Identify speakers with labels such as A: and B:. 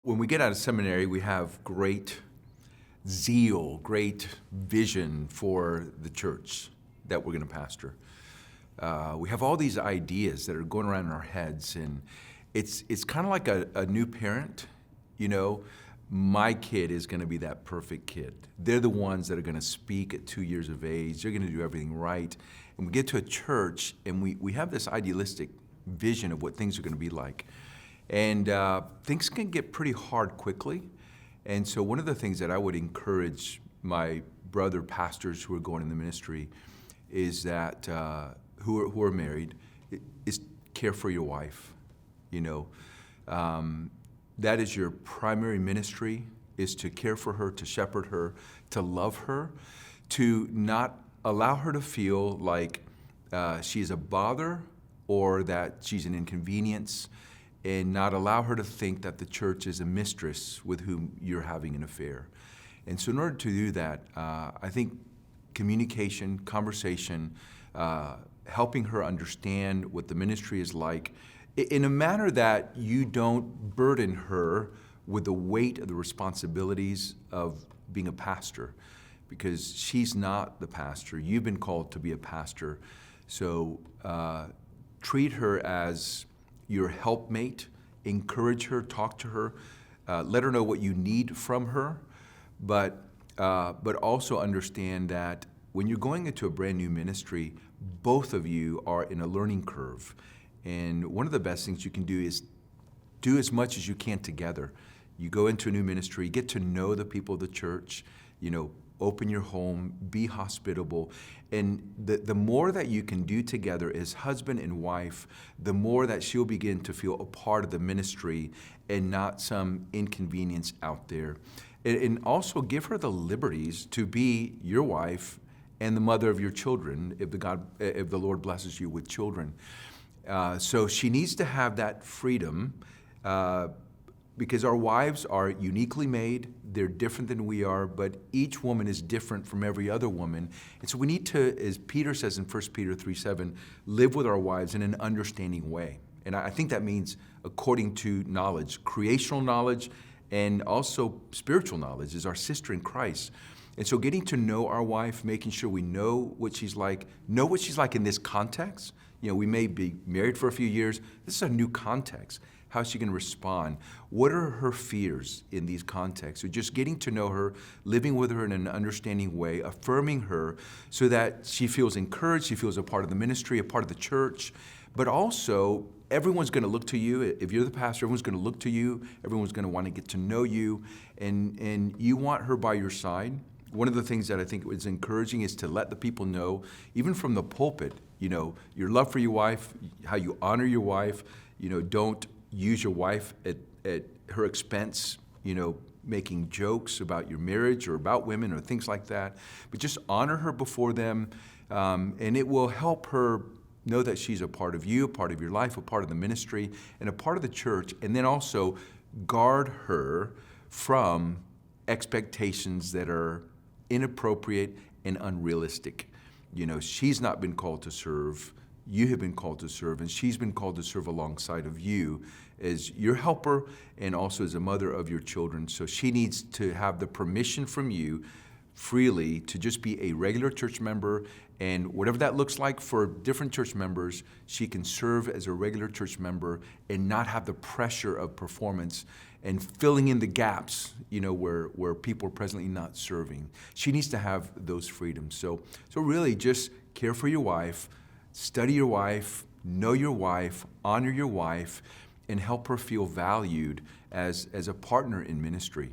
A: when we get out of seminary, we have great zeal, great vision for the church that we're going to pastor. We have all these ideas that are going around in our heads, and it's kind of like a new parent. You know, my kid is going to be that perfect kid. They're the ones that are going to speak at 2 years of age. They're going to do everything right. And we get to a church, and we have this idealistic vision of what things are going to be like. And things can get pretty hard quickly. And so one of the things that I would encourage my brother pastors who are going in the ministry is that, who are married, is care for your wife. You know, that is your primary ministry, is to care for her, to shepherd her, to love her, to not allow her to feel like she's a bother or that she's an inconvenience, and not allow her to think that the church is a mistress with whom you're having an affair. And so in order to do that, I think communication, conversation, helping her understand what the ministry is like in a manner that you don't burden her with the weight of the responsibilities of being a pastor, because she's not the pastor. You've been called to be a pastor. So treat her as your helpmate, encourage her, talk to her, let her know what you need from her, but also understand that when you're going into a brand new ministry, both of you are in a learning curve. And one of the best things you can do is do as much as you can together. You go into a new ministry, get to know the people of the church, you know, open your home, be hospitable. And the more that you can do together as husband and wife, the more that she'll begin to feel a part of the ministry and not some inconvenience out there. And also give her the liberties to be your wife and the mother of your children if the Lord blesses you with children. So she needs to have that freedom because our wives are uniquely made. They're different than we are, but each woman is different from every other woman. And so we need to, as Peter says in 1 Peter 3:7, live with our wives in an understanding way. And I think that means according to knowledge, creational knowledge, and also spiritual knowledge as our sister in Christ. And so getting to know our wife, making sure we know what she's like in this context. You know, we may be married for a few years. This is a new context. How is she going to respond? What are her fears in these contexts? So just getting to know her, living with her in an understanding way, affirming her so that she feels encouraged, she feels a part of the ministry, a part of the church, but also everyone's going to look to you. If you're the pastor, everyone's going to look to you. Everyone's going to want to get to know you, and you want her by your side. One of the things that I think is encouraging is to let the people know, even from the pulpit, you know, your love for your wife, how you honor your wife. You know, don't use your wife at her expense, you know, making jokes about your marriage or about women or things like that. But just honor her before them, and it will help her know that she's a part of you, a part of your life, a part of the ministry, and a part of the church. And then also guard her from expectations that are inappropriate and unrealistic. You know, she's not been called to serve. You have been called to serve, and she's been called to serve alongside of you as your helper and also as a mother of your children. So she needs to have the permission from you freely to just be a regular church member, and whatever that looks like for different church members, she can serve as a regular church member and not have the pressure of performance and filling in the gaps, you know, where people are presently not serving. She needs to have those freedoms. So really just care for your wife, study your wife, know your wife, honor your wife, and help her feel valued as a partner in ministry.